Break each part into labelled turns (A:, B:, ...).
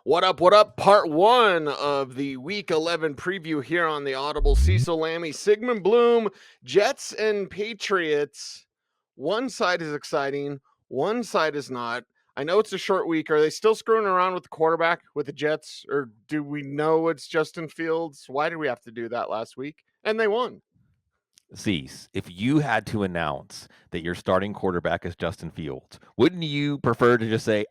A: What up? What up? Part one of the Week 11 preview here on the Audible. Cecil, Lammey, Sigmund, Bloom, Jets, and Patriots. One side is exciting, one side is not. I know it's a short week. Are they still screwing around with the quarterback with the Jets, or do we know it's Justin Fields? Why did we have to do that last week? And they won.
B: Cease, if you had to announce that your starting quarterback is Justin Fields, wouldn't you prefer to just say,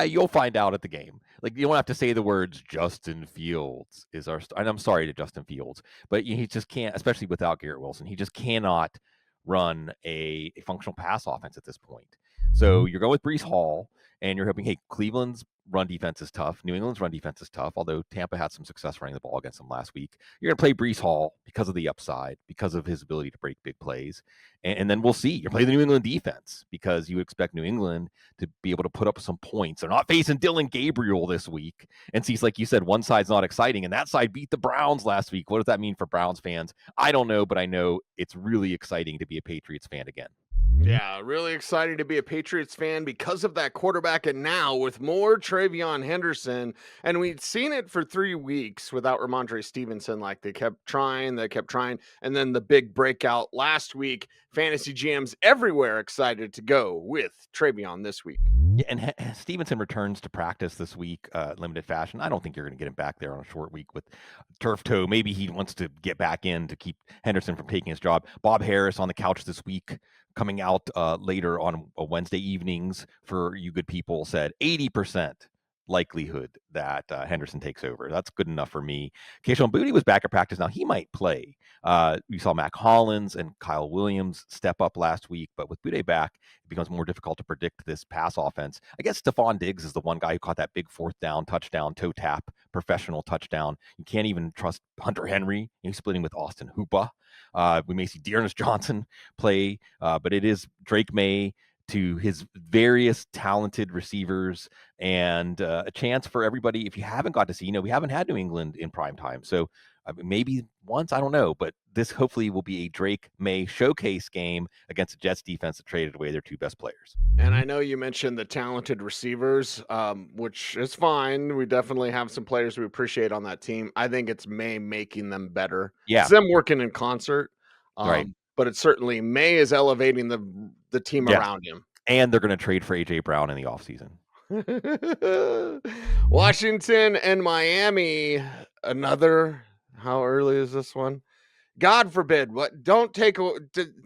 B: you'll find out at the game? Like, you don't have to say the words Justin Fields is our and I'm sorry to Justin Fields, but he just can't, especially without Garrett Wilson, he just cannot run a functional pass offense at this point. So you're going with Brees Hall, and you're hoping, hey, Cleveland's run defense is tough. New England's run defense is tough, although Tampa had some success running the ball against them last week. You're going to play Brees Hall because of the upside, because of his ability to break big plays. And then we'll see. You're playing the New England defense because you expect New England to be able to put up some points. They're not facing Dylan Gabriel this week. And see, like you said, one side's not exciting, and that side beat the Browns last week. What does that mean for Browns fans? I don't know, but I know it's really exciting to be a Patriots fan again.
A: Yeah, really excited to be a Patriots fan because of that quarterback. And now with more Travion Henderson, and we'd seen it for 3 weeks without Ramondre Stevenson. Like they kept trying. And then the big breakout last week, fantasy GMs everywhere excited to go with Travion this week.
B: Yeah, and Stevenson returns to practice this week, limited fashion. I don't think you're going to get him back there on a short week with turf toe. Maybe he wants to get back in to keep Henderson from taking his job. Bob Harris on the couch this week, coming out later on Wednesday evenings for you good people, said 80% likelihood that Henderson takes over. That's good enough for me. Keishon Boutte was back at practice. Now he might play. We saw Mac Hollins and Kyle Williams step up last week, but with Boutte back, it becomes more difficult to predict this pass offense. I guess Stephon Diggs is the one guy who caught that big fourth down touchdown, toe tap, professional touchdown. You can't even trust Hunter Henry. He's splitting with Austin Hooper. We may see Dearness Johnson play, but it is Drake May to his various talented receivers and a chance for everybody. If you haven't got to see, we haven't had New England in prime time. So maybe once, I don't know, but this hopefully will be a Drake May showcase game against the Jets defense that traded away their two best players.
A: And I know you mentioned the talented receivers, which is fine. We definitely have some players we appreciate on that team. I think it's May making them better.
B: Yeah.
A: It's them working in concert.
B: Right.
A: But it's certainly May is elevating the team around him.
B: And they're going to trade for A.J. Brown in the offseason.
A: Washington and Miami. How early is this one? God forbid.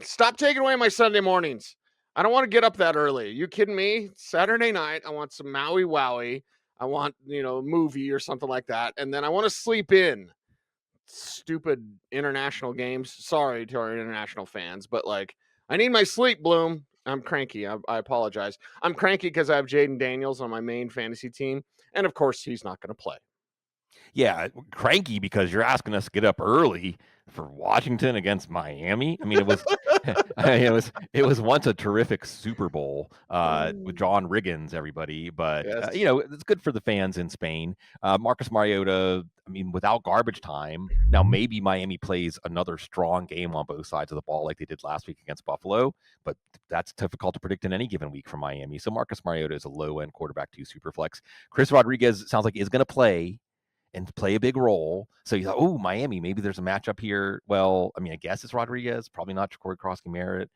A: Stop taking away my Sunday mornings. I don't want to get up that early. You kidding me? Saturday night, I want some Maui Wowie. I want, a movie or something like that. And then I want to sleep in. Stupid international games. Sorry to our international fans, but I need my sleep, Bloom. I'm cranky. I apologize. I'm cranky because I have Jaden Daniels on my main fantasy team. And of course, he's not going to play.
B: Yeah, cranky because you're asking us to get up early for Washington against Miami. I mean, it was once a terrific Super Bowl with John Riggins, everybody. But
A: Yes.
B: It's good for the fans in Spain. Marcus Mariota. I mean, without garbage time, now maybe Miami plays another strong game on both sides of the ball like they did last week against Buffalo. But that's difficult to predict in any given week for Miami. So Marcus Mariota is a low-end quarterback to super flex. Chris Rodriguez sounds like is going to play and play a big role. So you thought, oh, Miami, maybe there's a matchup here. Well, I mean, I guess it's Rodriguez, probably not Corey Krosky-Merritt.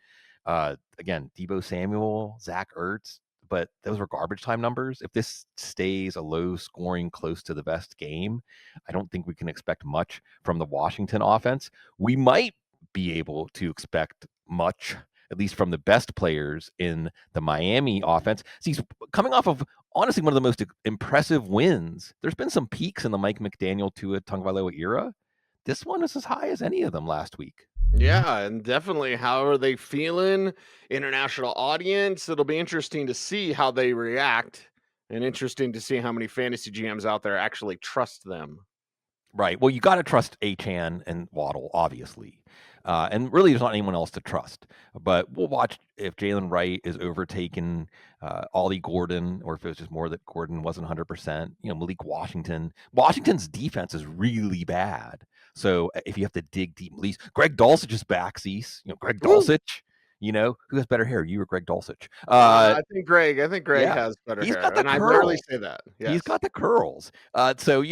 B: Again, Deebo Samuel, Zach Ertz, but those were garbage time numbers. If this stays a low scoring, close to the best game, I don't think we can expect much from the Washington offense. We might be able to expect much, at least from the best players in the Miami offense. See, coming off of honestly one of the most impressive wins. There's been some peaks in the Mike McDaniel Tua Tagovailoa era. This one is as high as any of them last week.
A: Yeah, and definitely how are they feeling? International audience. It'll be interesting to see how they react and interesting to see how many fantasy GMs out there actually trust them.
B: Right. Well, you got to trust Achane and Waddle, obviously. And really, there's not anyone else to trust. But we'll watch if Jalen Wright is overtaken Ollie Gordon, or if it was just more that Gordon wasn't 100%. Malik Washington. Washington's defense is really bad. So if you have to dig deep, at least Greg Dulcich is back, Cease. Greg Dulcich. You know, who has better hair, you or Greg Dulcich?
A: I think Greg
B: Yeah,
A: has better
B: he's got
A: hair,
B: the
A: and I rarely
B: curl.
A: say that.
B: He's
A: Yes.
B: got the curls. So,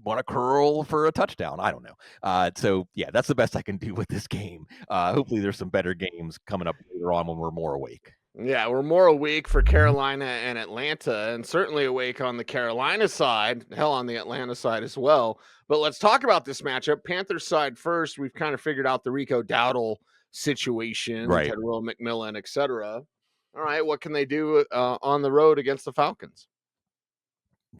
B: want to curl for a touchdown. I don't know. So, yeah, that's the best I can do with this game. Hopefully, there's some better games coming up later on when we're more awake.
A: Yeah, we're more awake for Carolina and Atlanta, and certainly awake on the Carolina side, hell, on the Atlanta side as well. But let's talk about this matchup. Panthers side first. We've kind of figured out the Rico Dowdle situation,
B: Right.
A: Tedrow McMillan, etc. All right, what can they do on the road against the Falcons?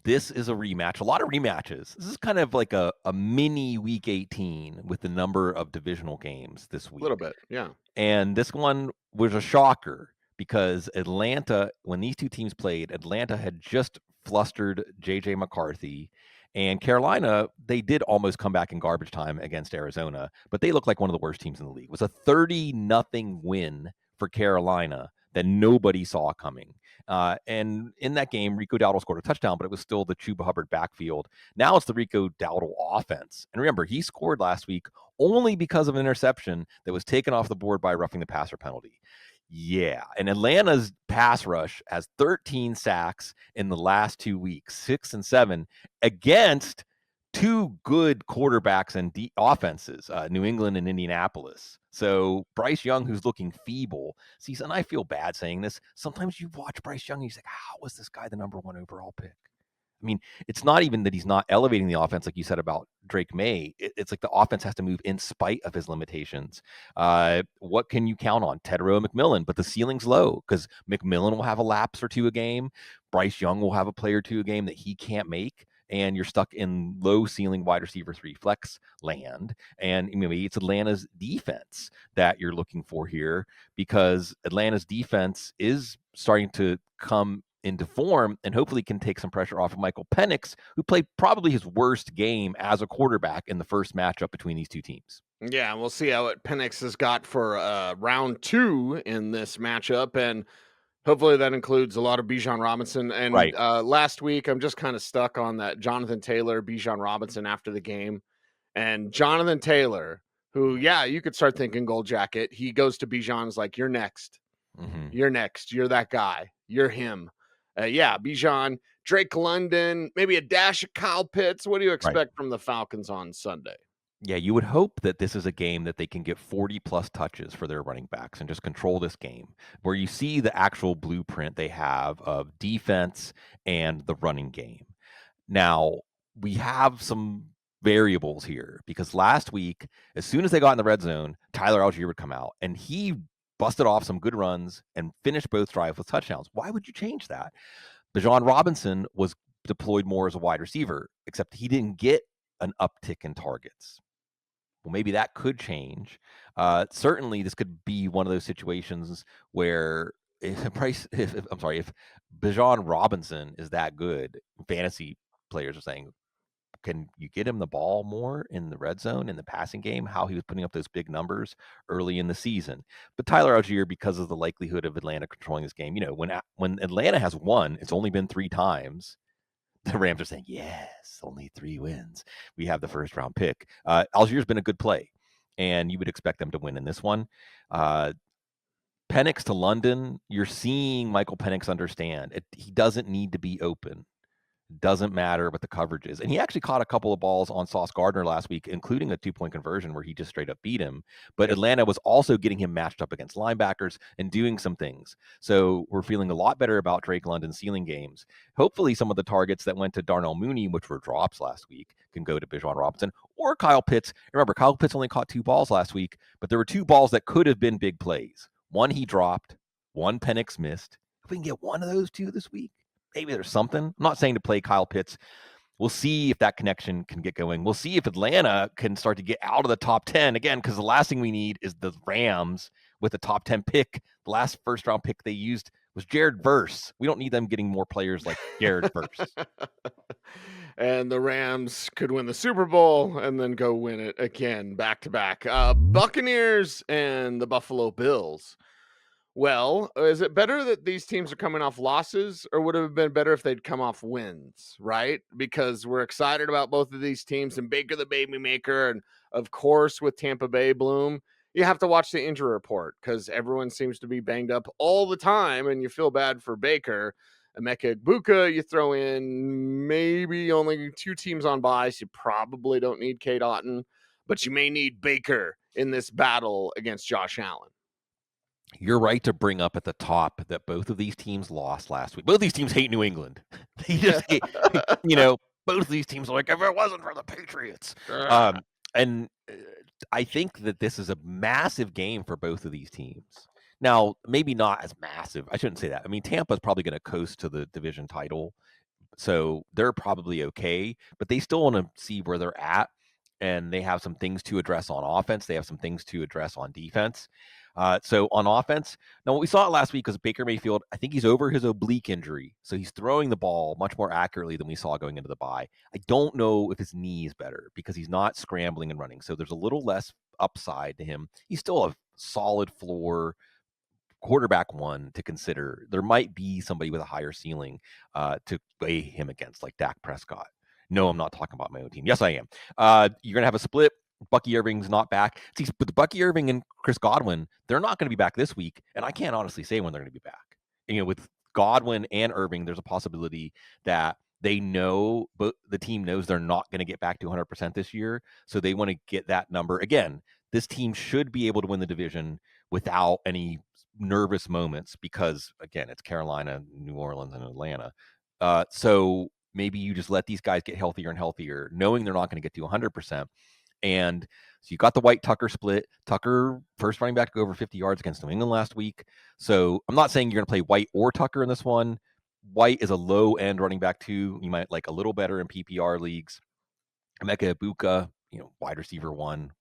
B: This is a rematch. A lot of rematches. This is kind of like a mini week 18 with the number of divisional games this
A: A little
B: week.
A: bit, yeah.
B: And this one was a shocker because Atlanta, when these two teams played, Atlanta had just flustered JJ McCarthy. And Carolina, they did almost come back in garbage time against Arizona, but they looked like one of the worst teams in the league. It was a 30-0 win for Carolina that nobody saw coming. And in that game, Rico Dowdle scored a touchdown, but it was still the Chuba Hubbard backfield. Now it's the Rico Dowdle offense. And remember, he scored last week only because of an interception that was taken off the board by a roughing the passer penalty. Yeah. And Atlanta's pass rush has 13 sacks in the last 2 weeks, 6 and 7 against two good quarterbacks and offenses, New England and Indianapolis. So Bryce Young, who's looking feeble, sees, and I feel bad saying this. Sometimes you watch Bryce Young and you're like, how was this guy the number 1 overall pick? I mean, it's not even that he's not elevating the offense, like you said about Drake May. It's like the offense has to move in spite of his limitations. What can you count on? Tedrow McMillan, but the ceiling's low because McMillan will have a lapse or two a game. Bryce Young will have a play or two a game that he can't make. And you're stuck in low ceiling wide receiver 3 flex land. And maybe it's Atlanta's defense that you're looking for here because Atlanta's defense is starting to come into form and hopefully can take some pressure off of Michael Penix, who played probably his worst game as a quarterback in the first matchup between these two teams.
A: Yeah, we'll see how it Penix has got for round 2 in this matchup, and hopefully that includes a lot of Bijan Robinson. And
B: Right.
A: last week, I'm just kind of stuck on that Jonathan Taylor, Bijan Robinson after the game. And Jonathan Taylor, who, yeah, you could start thinking gold jacket. He goes to Bijan's like, you're next.
B: Mm-hmm.
A: You're next. You're that guy. You're him. Yeah, Bijan, Drake London, maybe a dash of Kyle Pitts. What do you
B: Right.
A: expect from the Falcons on Sunday?
B: Yeah, you would hope that this is a game that they can get 40 plus touches for their running backs and just control this game, where you see the actual blueprint they have of defense and the running game. Now, we have some variables here because last week, as soon as they got in the red zone, Tyler Algier would come out and he busted off some good runs and finished both drives with touchdowns. Why would you change that? Bijan Robinson was deployed more as a wide receiver, except he didn't get an uptick in targets. Well, maybe that could change. Certainly, this could be one of those situations where if Bijan Robinson is that good, fantasy players are saying, can you get him the ball more in the red zone in the passing game? How he was putting up those big numbers early in the season. But Tyler Algier, because of the likelihood of Atlanta controlling this game, when Atlanta has won, it's only been 3 times. The Rams are saying, yes, only 3 wins. We have the first round pick. Algier's been a good play, and you would expect them to win in this one. Penix to London, you're seeing Michael Penix understand. He doesn't need to be open. Doesn't matter what the coverage is. And he actually caught a couple of balls on Sauce Gardner last week, including a 2-point conversion where he just straight up beat him. But
A: Yep.
B: Atlanta was also getting him matched up against linebackers and doing some things. So we're feeling a lot better about Drake London's ceiling games. Hopefully some of the targets that went to Darnell Mooney, which were drops last week, can go to Bijan Robinson or Kyle Pitts. Remember, Kyle Pitts only caught 2 balls last week, but there were 2 balls that could have been big plays. One he dropped, one Penix missed. If we can get one of those 2 this week, maybe there's something. I'm not saying to play Kyle Pitts. We'll see if that connection can get going. We'll see if Atlanta can start to get out of the top 10 again, because the last thing we need is the Rams with the top 10 pick. The last first round pick they used was Jared Verse. We don't need them getting more players like Jared Verse.
A: And the Rams could win the Super Bowl and then go win it again back to back. Buccaneers and the Buffalo Bills. Well, is it better that these teams are coming off losses, or would it have been better if they'd come off wins, right? Because we're excited about both of these teams and Baker the Baby Maker, and of course with Tampa Bay Bloom. you have to watch the injury report because everyone seems to be banged up all the time, and you feel bad for Baker. Emeka Egbuka, you throw in maybe only 2 teams on bye, so you probably don't need Kate Otten, but you may need Baker in this battle against Josh Allen.
B: You're right to bring up at the top that both of these teams lost last week. Both of these teams hate New England. They just hate, both of these teams are like, if it wasn't for the Patriots. And I think that this is a massive game for both of these teams. Now, maybe not as massive. I shouldn't say that. I mean, Tampa's probably going to coast to the division title, so they're probably okay, but they still want to see where they're at, and they have some things to address on offense. They have some things to address on defense. So on offense, now what we saw last week was Baker Mayfield. I think he's over his oblique injury, so he's throwing the ball much more accurately than we saw going into the bye. I don't know if his knee is better because he's not scrambling and running, so there's a little less upside to him. He's still a solid floor quarterback one to consider. There might be somebody with a higher ceiling to weigh him against, like Dak Prescott. No, I'm not talking about my own team. Yes, I am. You're going to have a split. Bucky Irving's not back. See, but Bucky Irving and Chris Godwin, they're not going to be back this week, and I can't honestly say when they're going to be back. With Godwin and Irving, there's a possibility that they know, but the team knows they're not going to get back to 100% this year, so they want to get that number. Again, this team should be able to win the division without any nervous moments because, again, it's Carolina, New Orleans, and Atlanta. So maybe you just let these guys get healthier and healthier, knowing they're not going to get to 100%. And so you got the White-Tucker split. Tucker, first running back to go over 50 yards against New England last week. So I'm not saying you're going to play White or Tucker in this one. White is a low-end running back too. You might like a little better in PPR leagues. Emeka Egbuka, wide receiver 1.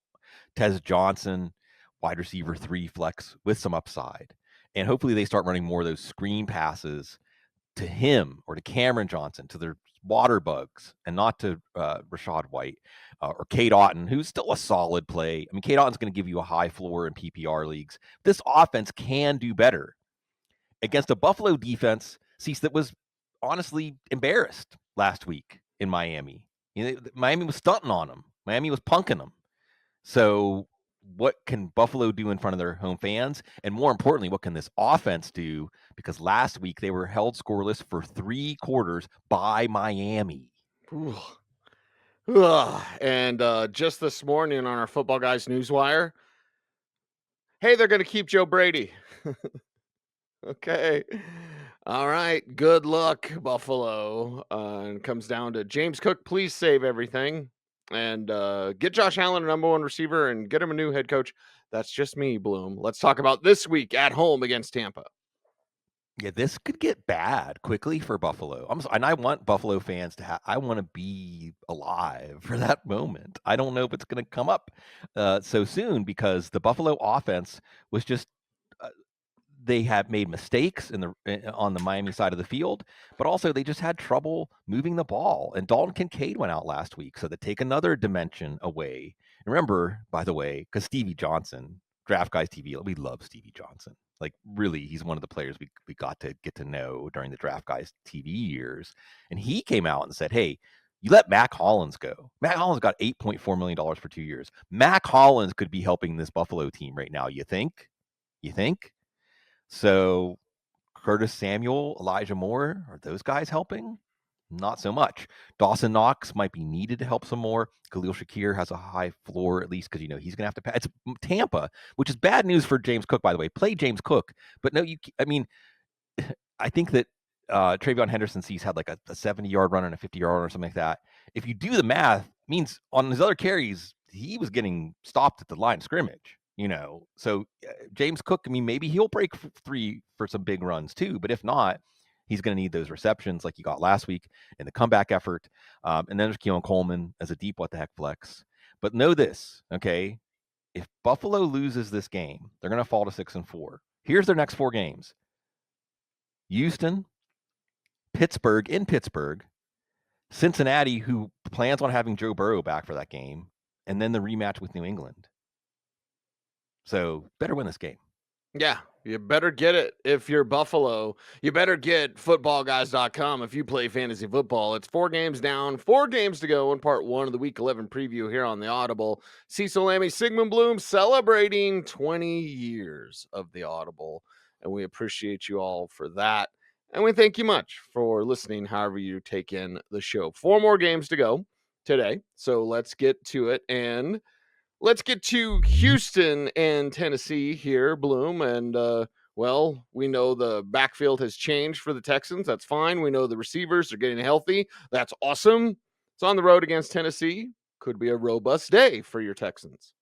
B: Tez Johnson, wide receiver 3 flex with some upside. And hopefully they start running more of those screen passes to him or to Cameron Johnson, to their water bugs, and not to Rashad White or Kate Otten, who's still a solid play. I mean, Kate Otten's going to give you a high floor in PPR leagues. This offense can do better against a Buffalo defense, that was honestly embarrassed last week in Miami. Miami was stunting on them. Miami was punking them. So what can Buffalo do in front of their home fans? And more importantly, what can this offense do? Because last week they were held scoreless for 3 quarters by Miami.
A: And just this morning on our Football Guys Newswire, hey, they're going to keep Joe Brady. Okay. All right. Good luck, Buffalo. And it comes down to James Cook. Please save everything and get Josh Allen a number 1 receiver and get him a new head coach. That's just me, Bloom. Let's talk about this week at home against Tampa.
B: Yeah, this could get bad quickly for Buffalo. And I want Buffalo fans to I want to be alive for that moment. I don't know if it's going to come up so soon because the Buffalo offense was just they had made mistakes on the Miami side of the field, but also they just had trouble moving the ball. And Dalton Kincaid went out last week, so they take another dimension away. And remember, by the way, because Stevie Johnson, Draft Guys TV, we love Stevie Johnson. Like, really, he's one of the players we got to get to know during the Draft Guys TV years. And he came out and said, hey, you let Mac Hollins go. Mac Hollins got $8.4 million for 2 years. Mac Hollins could be helping this Buffalo team right now. You think? So Curtis Samuel, Elijah Moore, are those guys helping? Not so much. Dawson Knox might be needed to help some more. Khalil Shakir has a high floor, at least because he's going to have to pass. It's Tampa, which is bad news for James Cook, by the way. Play James Cook, but no, I think that Travion Henderson sees had like a 70-yard run and a 50-yard run or something like that. If you do the math, it means on his other carries, he was getting stopped at the line of scrimmage. So James Cook, maybe he'll break 3 for some big runs too, but if not, he's going to need those receptions like he got last week in the comeback effort. And then there's Keon Coleman as a deep what the heck flex. But know this, okay? If Buffalo loses this game, they're going to fall to 6-4. Here's their next 4 games: Houston, Pittsburgh in Pittsburgh, Cincinnati, who plans on having Joe Burrow back for that game, and then the rematch with New England. So better win this game.
A: Yeah. You better get it if you're Buffalo. You better get footballguys.com if you play fantasy football. It's 4 games down, 4 games to go in part 1 of the week 11 preview here on the Audible. Cecil, Lammey, Sigmund Bloom celebrating 20 years of the Audible, and we appreciate you all for that. And we thank you much for listening, however you take in the show. 4 more games to go today, so let's get to it. And let's get to Houston and Tennessee here, Bloom. And, well, we know the backfield has changed for the Texans. That's fine. We know the receivers are getting healthy. That's awesome. It's on the road against Tennessee. Could be a robust day for your Texans.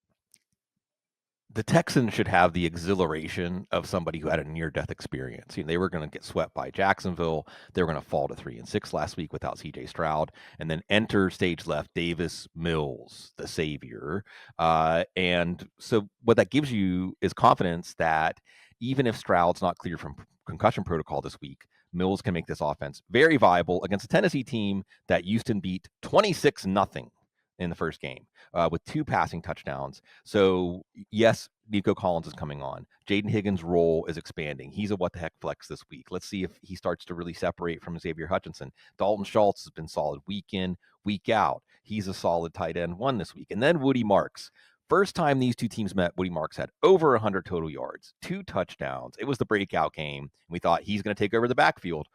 B: The Texans should have the exhilaration of somebody who had a near-death experience. They were going to get swept by Jacksonville. They were going to fall to 3-6 last week without C.J. Stroud, and then enter stage left Davis Mills, the savior. And so what that gives you is confidence that even if Stroud's not cleared from concussion protocol this week, Mills can make this offense very viable against a Tennessee team that Houston beat 26-0 in the first game with 2 passing touchdowns. So yes, Nico Collins is coming on. Jaden Higgins' role is expanding. He's a what the heck flex this week. Let's see if he starts to really separate from Xavier Hutchinson. Dalton Schultz has been solid week in, week out. He's a solid tight end 1 this week. And then Woody Marks. First time these two teams met, Woody Marks had over 100 total yards, 2 touchdowns. It was the breakout game. We thought he's going to take over the backfield.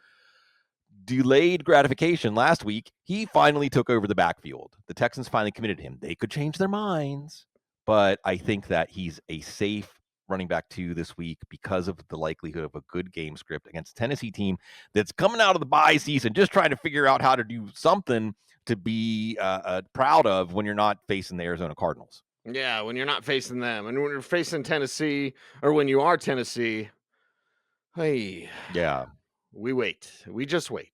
B: Delayed gratification last week, he finally took over the backfield. The Texans finally committed him. They could change their minds, but I think that he's a safe running back 2 this week because of the likelihood of a good game script against a Tennessee team that's coming out of the bye season, just trying to figure out how to do something to be proud of when you're not facing the Arizona Cardinals.
A: Yeah, when you're not facing them. And when you're facing Tennessee, or when you are Tennessee, hey,
B: Yeah.
A: we wait. We just wait.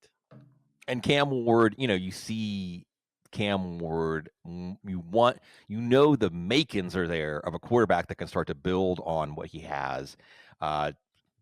B: And Cam Ward, you see Cam Ward, the makings are there of a quarterback that can start to build on what he has.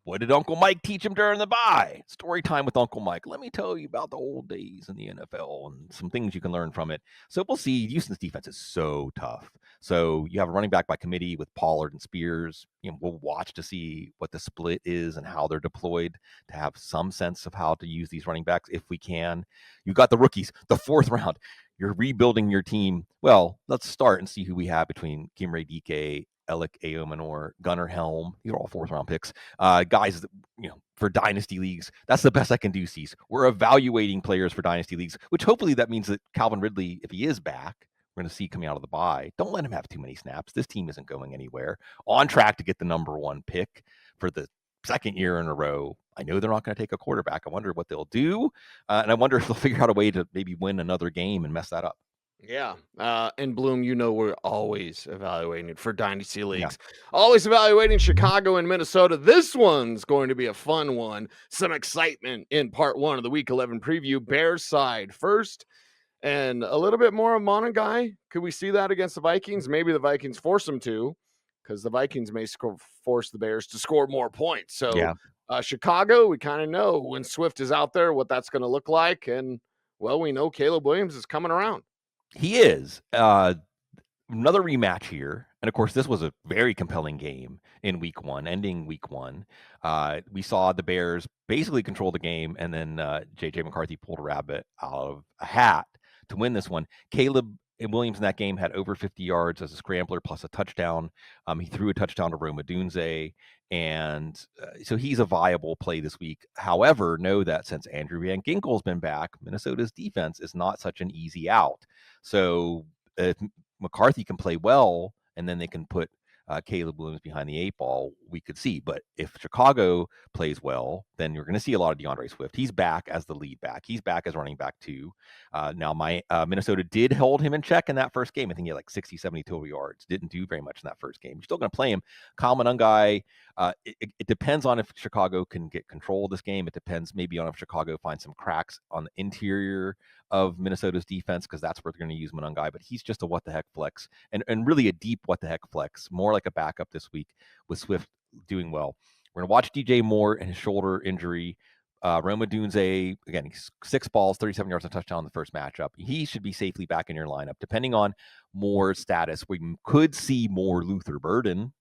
B: What did Uncle Mike teach him during the bye? Story time with Uncle Mike. Let me tell you about the old days in the NFL and some things you can learn from it. So we'll see. Houston's defense is so tough. So you have a running back by committee with Pollard and Spears. We'll watch to see what the split is and how they're deployed to have some sense of how to use these running backs if we can. You've got the rookies, the 4th round. You're rebuilding your team. Well, let's start and see who we have between Kimray DK, Alec Aomanor, Gunnar Helm. These are all 4th round picks. Guys, for dynasty leagues, that's the best I can do, Cease. We're evaluating players for dynasty leagues, which hopefully that means that Calvin Ridley, if he is back, we're going to see coming out of the bye. Don't let him have too many snaps. This team isn't going anywhere. On track to get the number 1 pick for the 2nd year in a row. I know they're not going to take a quarterback. I wonder what they'll do. And I wonder if they'll figure out a way to maybe win another game and mess that up.
A: Yeah. And Bloom, we're always evaluating for dynasty leagues. Yeah. Always evaluating Chicago and Minnesota. This one's going to be a fun one. Some excitement in part 1 of the week 11 preview. Bears side first, and a little bit more of Monangai. Could we see that against the Vikings? Maybe the Vikings force them to, because the Vikings may force the Bears to score more points. So yeah. Chicago, we kind of know when Swift is out there what that's going to look like. And, well, we know Caleb Williams is coming around.
B: He is. Another rematch here. And of course, this was a very compelling game in week 1, ending week 1. We saw the Bears basically control the game, and then J.J. McCarthy pulled a rabbit out of a hat to win this one. Caleb Williams in that game had over 50 yards as a scrambler plus a touchdown. He threw a touchdown to Roma Dunze, and so he's a viable play this week. However, know that since Andrew Van Ginkel's been back, Minnesota's defense is not such an easy out. So if McCarthy can play well, and then they can put Caleb Williams behind the 8 ball, we could see. But if Chicago plays well, then you're going to see a lot of DeAndre Swift. He's back as the lead back. He's back as running back 2. Now, Minnesota did hold him in check in that first game. I think he had like 60, 70 total yards. Didn't do very much in that first game. You're still going to play him. Kyle Monangai, it depends on if Chicago can get control of this game. It depends maybe on if Chicago finds some cracks on the interior of Minnesota's defense, because that's where they're going to use Monangai. But he's just a what-the-heck flex, and really a deep what-the-heck flex, more like a backup this week with Swift doing well. We're going to watch DJ Moore and his shoulder injury. Roma Dunze, again, he's 6 balls, 37 yards, and a touchdown in the first matchup. He should be safely back in your lineup. Depending on Moore's status, we could see more Luther Burden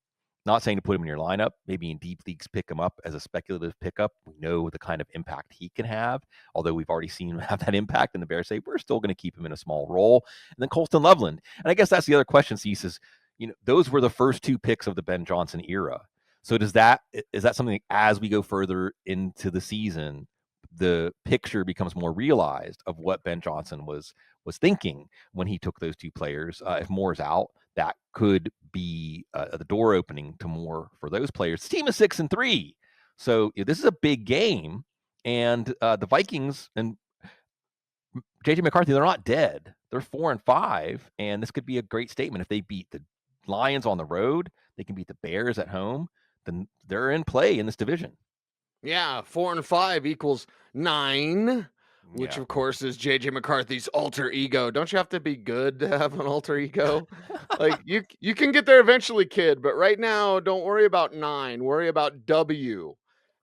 B: Not saying to put him in your lineup. Maybe in deep leagues, pick him up as a speculative pickup. We know the kind of impact he can have, although we've already seen him have that impact, and the Bears say we're still going to keep him in a small role. And then Colston Loveland. And I guess that's the other question, Cease, is, those were the first 2 picks of the Ben Johnson era. So is that something as we go further into the season, the picture becomes more realized of what Ben Johnson was thinking when he took those 2 players? If Moore's out, that could be the door opening to more for those players. The team is 6-3, so this is a big game, and the Vikings and JJ McCarthy, they're not dead. They're 4-5, and this could be a great statement if they beat the Lions on the road. They can beat the Bears at home. Then they're in play in this division.
A: Yeah, 4-5 equals 9, which
B: Yeah.
A: of course is JJ McCarthy's alter ego. Don't you have to be good to have an alter ego? Like you can get there eventually, kid, but right now don't worry about 9, worry about W.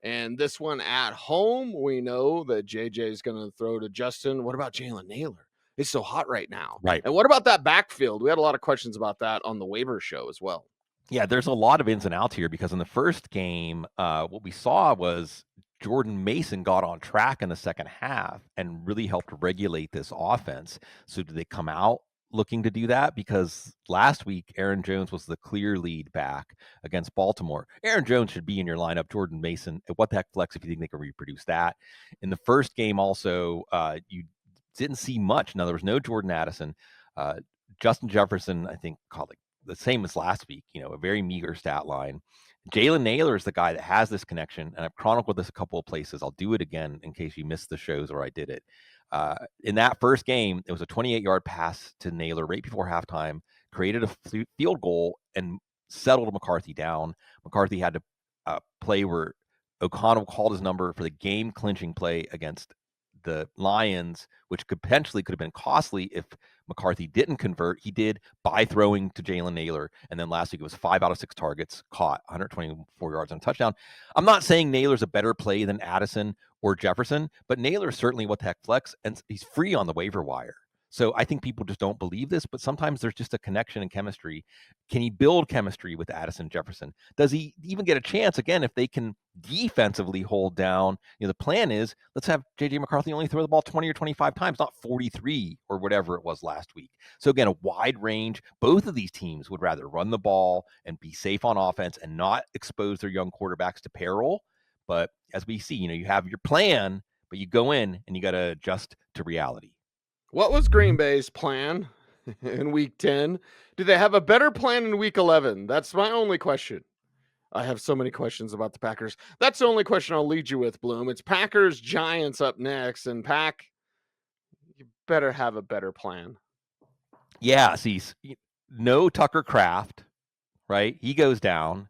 A: And this one at home, we know that JJ is going to throw to Justin. What about Jalen Naylor? It's so hot right now.
B: Right.
A: And what about that backfield? We had a lot of questions about that on the waiver show as well.
B: Yeah, there's a lot of ins and outs here because in the first game, what we saw was Jordan Mason got on track in the second half and really helped regulate this offense. So did they come out looking to do that? Because last week, Aaron Jones was the clear lead back against Baltimore. Aaron Jones should be in your lineup. Jordan Mason, what the heck flex if you think they can reproduce that? In the first game also, you didn't see much. Now, there was no Jordan Addison. Justin Jefferson, I think, caught like the same as last week, a very meager stat line. Jalen Naylor is the guy that has this connection, and I've chronicled this a couple of places. I'll do it again in case you missed the shows where I did it. In that first game, it was a 28-yard pass to Naylor right before halftime, created a field goal, and settled McCarthy down. McCarthy had to play where O'Connell called his number for the game-clinching play against the Lions, which could have been costly if McCarthy didn't convert. He did by throwing to Jalen Naylor. And then last week it was 5 out of 6 targets, caught 124 yards on a touchdown. I'm not saying Naylor's a better play than Addison or Jefferson, but Naylor's certainly what the heck flex, and he's free on the waiver wire. So I think people just don't believe this, but sometimes there's just a connection in chemistry. Can he build chemistry with Addison Jefferson? Does he even get a chance, again, if they can defensively hold down? The plan is, let's have J.J. McCarthy only throw the ball 20 or 25 times, not 43 or whatever it was last week. So again, a wide range. Both of these teams would rather run the ball and be safe on offense and not expose their young quarterbacks to peril. But as we see, you have your plan, but you go in and you got to adjust to reality.
A: What was Green Bay's plan in week 10? Do they have a better plan in week 11? That's my only question. I have so many questions about the Packers. That's the only question I'll lead you with, Bloom. It's Packers Giants up next, and Pack, you better have a better plan.
B: Yeah, see, no Tucker Kraft, right? He goes down,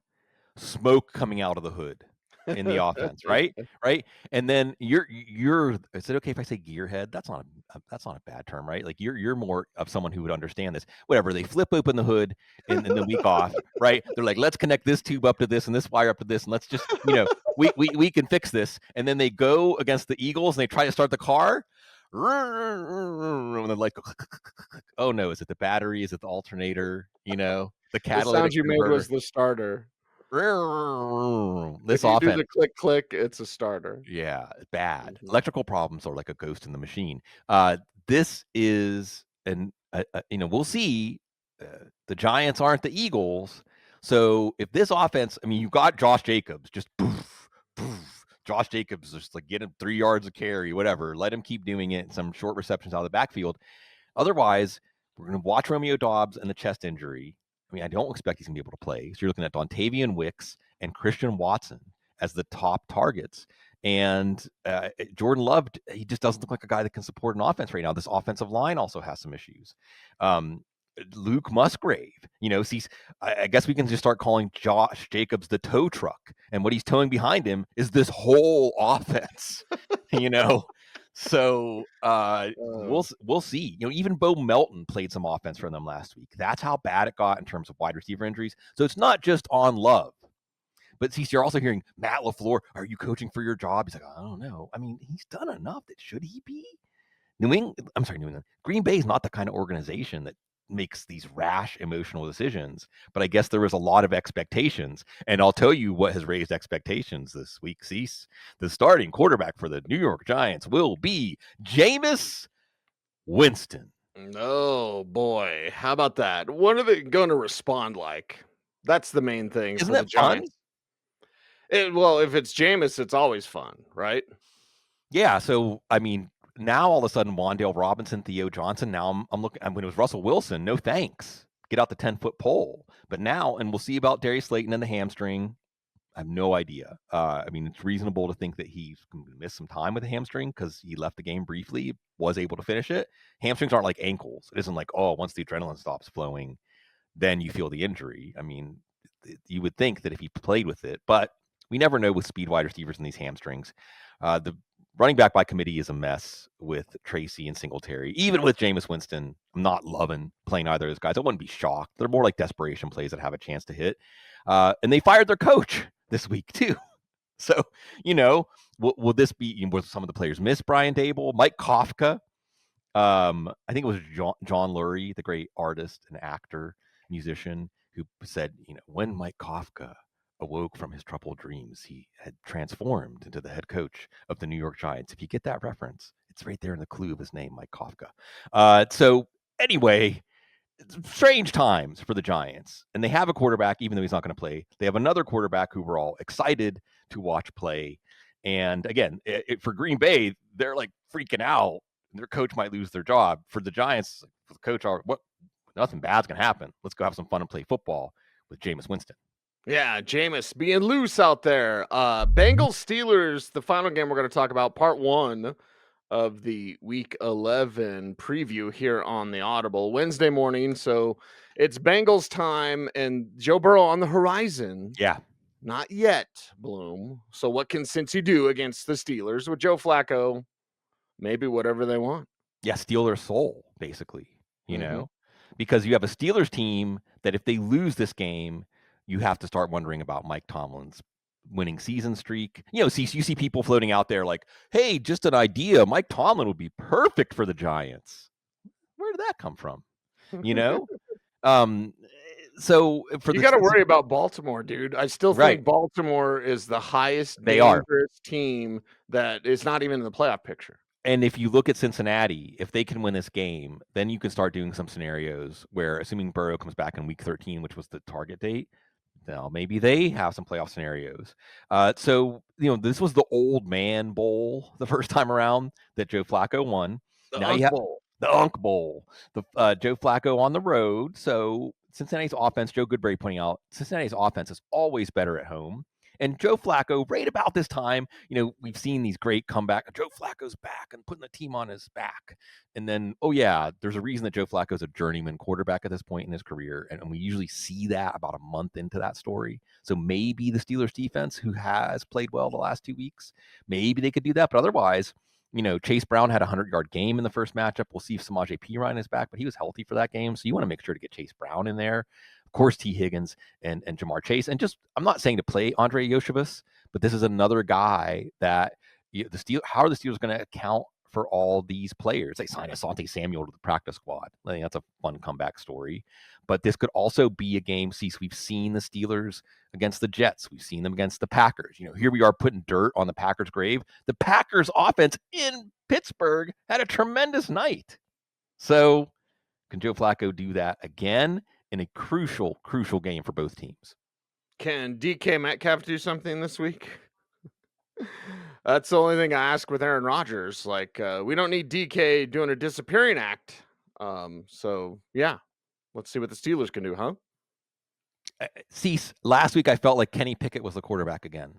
B: smoke coming out of the hood in the offense, right? Right? And then you're is it okay if I say gearhead? That's not a bad term, right? Like you're more of someone who would understand this. Whatever, they flip open the hood in the week off, right? They're like, let's connect this tube up to this and this wire up to this, and let's just, we can fix this. And then they go against the Eagles and they try to start the car. And they're like, oh no, is it the battery? Is it the alternator? The
A: The
B: catalytic
A: sound you made
B: converter.
A: was the starter.
B: This
A: If you do
B: offense.
A: the click click, it's a starter.
B: Yeah, bad.
A: Mhm.
B: Electrical problems are like a ghost in the machine. This is we'll see. The Giants aren't the Eagles, so if this offense, I mean, you got Josh Jacobs, just poof, poof. Josh Jacobs just like get him 3 yards of carry, whatever. Let him keep doing it. Some short receptions out of the backfield. Otherwise, we're going to watch Romeo Doubs and the chest injury. I mean, I don't expect he's going to be able to play. So you're looking at Dontavian Wicks and Christian Watson as the top targets. And Jordan Love, he just doesn't look like a guy that can support an offense right now. This offensive line also has some issues. Luke Musgrave, I guess we can just start calling Josh Jacobs the tow truck. And what he's towing behind him is this whole offense, So we'll see. Even Bo Melton played some offense for them last week. That's how bad it got in terms of wide receiver injuries. So it's not just on Love. But see, you're also hearing Matt LaFleur, are you coaching for your job? He's like, I don't know. I mean, he's done enough. That should he be? New England. Green Bay is not the kind of organization that makes these rash emotional decisions. But I guess there was a lot of expectations. And I'll tell you what has raised expectations this week, Cease. The starting quarterback for the New York Giants will be Jameis Winston.
A: Oh boy, how about that? What are they going to respond like? That's the main thing
B: Isn't
A: for the
B: that fun?
A: Giants. Well, if it's Jameis, it's always fun, right?
B: Yeah. So, I mean, now all of a sudden, Wan'Dale Robinson, Theo Johnson. Now I'm looking. When it was Russell Wilson, no thanks. Get out the 10-foot pole. But now, and we'll see about Darius Slayton and the hamstring. I have no idea. I mean, it's reasonable to think that he's going to miss some time with a hamstring because he left the game briefly, was able to finish it. Hamstrings aren't like ankles. It isn't like, oh, once the adrenaline stops flowing, then you feel the injury. I mean, you would think that if he played with it, but we never know with speed wide receivers and these hamstrings. The running back by committee is a mess with Tracy and Singletary. Even with Jameis Winston, I'm not loving playing either of those guys. I wouldn't be shocked. They're more like desperation plays that have a chance to hit. And they fired their coach this week too. So, will this be? Will some of the players miss Brian Dable, Mike Kafka? I think it was John Lurie, the great artist and actor, musician, who said, when Mike Kafka awoke from his troubled dreams, he had transformed into the head coach of the New York Giants. If you get that reference, it's right there in the clue of his name, Mike Kafka. So anyway, strange times for the Giants. And they have a quarterback, even though he's not going to play. They have another quarterback who we're all excited to watch play. And again, for Green Bay, they're like freaking out. Their coach might lose their job. For the Giants, the coach, nothing bad's going to happen. Let's go have some fun and play football with Jameis Winston.
A: Yeah, Jameis being loose out there. Bengals Steelers, the final game we're going to talk about, part 1 of the week 11 preview here on the Audible Wednesday morning. So it's Bengals time and Joe Burrow on the horizon.
B: Yeah.
A: Not yet, Bloom. So what can Cincy do against the Steelers with Joe Flacco? Maybe whatever they want.
B: Yeah, steal their soul, basically, because you have a Steelers team that if they lose this game, you have to start wondering about Mike Tomlin's winning season streak. You see people floating out there like, hey, just an idea. Mike Tomlin would be perfect for the Giants. Where did that come from? So for
A: you got to worry about Baltimore, dude. I still think Baltimore is the highest dangerous team that is not even in the playoff picture.
B: And if you look at Cincinnati, if they can win this game, then you can start doing some scenarios where, assuming Burrow comes back in week 13, which was the target date, now maybe they have some playoff scenarios. So, this was the old man bowl the first time around that Joe Flacco won.
A: The Unk Bowl.
B: The Unk Bowl. The Joe Flacco on the road. So Cincinnati's offense, Joe Goodberry pointing out, Cincinnati's offense is always better at home. And Joe Flacco, right about this time, we've seen these great comebacks. Joe Flacco's back and putting the team on his back. And then, oh yeah, there's a reason that Joe Flacco's a journeyman quarterback at this point in his career. And we usually see that about a month into that story. So maybe the Steelers defense, who has played well the last 2 weeks, maybe they could do that. But otherwise, Chase Brown had a 100-yard game in the first matchup. We'll see if Samaje Perine is back, but he was healthy for that game. So you want to make sure to get Chase Brown in there. Of course, T. Higgins and Jamar Chase. And I'm not saying to play Andre Yoshevus, but this is another guy that how are the Steelers going to account for all these players? They signed Asante Samuel to the practice squad. I think that's a fun comeback story. But this could also be a game. We've seen the Steelers against the Jets. We've seen them against the Packers. Here we are putting dirt on the Packers' grave. The Packers offense in Pittsburgh had a tremendous night. So can Joe Flacco do that again in a crucial game for both teams?
A: Can DK Metcalf do something this week? That's the only thing I ask with Aaron Rodgers. Like, we don't need DK doing a disappearing act. So, yeah. Let's see what the Steelers can do, huh?
B: Cease, last week I felt like Kenny Pickett was the quarterback again.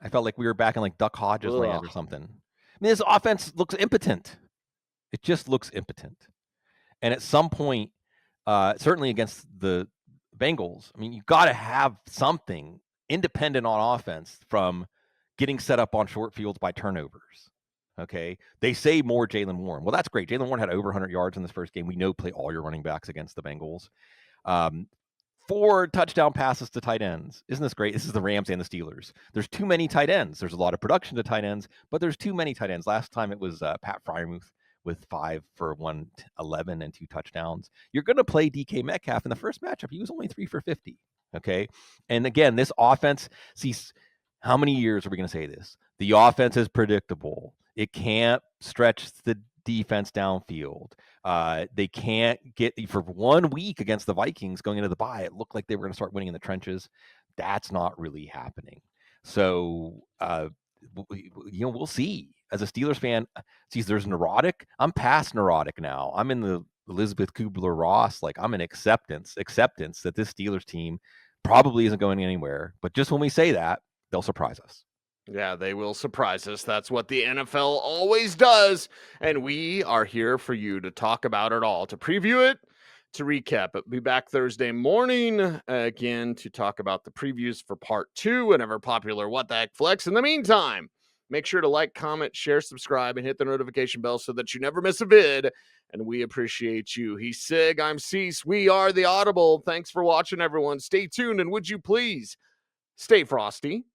B: I felt like we were back in like Duck Hodges land or something. I mean, this offense looks impotent. It just looks impotent. And at some point, certainly against the Bengals, I mean, you got to have something independent on offense from getting set up on short fields by turnovers. Okay. They say more Jaylen Warren. Well, that's great. Jaylen Warren had over 100 yards in this first game. We know play all your running backs against the Bengals. 4 touchdown passes to tight ends. Isn't this great? This is the Rams and the Steelers. There's too many tight ends. There's a lot of production to tight ends, but there's too many tight ends. Last time it was Pat Freiermuth with 5 for 111 and 2 touchdowns. You're going to play DK Metcalf in the first matchup. He was only 3 for 50. Okay. And again, this offense, see, how many years are we going to say this? The offense is predictable. It can't stretch the defense downfield. They can't get for 1 week against the Vikings going into the bye. It looked like they were going to start winning in the trenches. That's not really happening. So, we'll see. As a Steelers fan, see, there's neurotic. I'm past neurotic now. I'm in the Elizabeth Kubler-Ross. Like, I'm in acceptance that this Steelers team probably isn't going anywhere. But just when we say that, they'll surprise us.
A: Yeah, they will surprise us. That's what the NFL always does. And we are here for you to talk about it all, to preview it, to recap it. Be back Thursday morning again to talk about the previews for part 2 and ever popular What the Heck Flex. In the meantime, make sure to like, comment, share, subscribe, and hit the notification bell so that you never miss a vid. And we appreciate you. He's Sig. I'm Cease. We are the Audible. Thanks for watching, everyone. Stay tuned. And would you please stay frosty?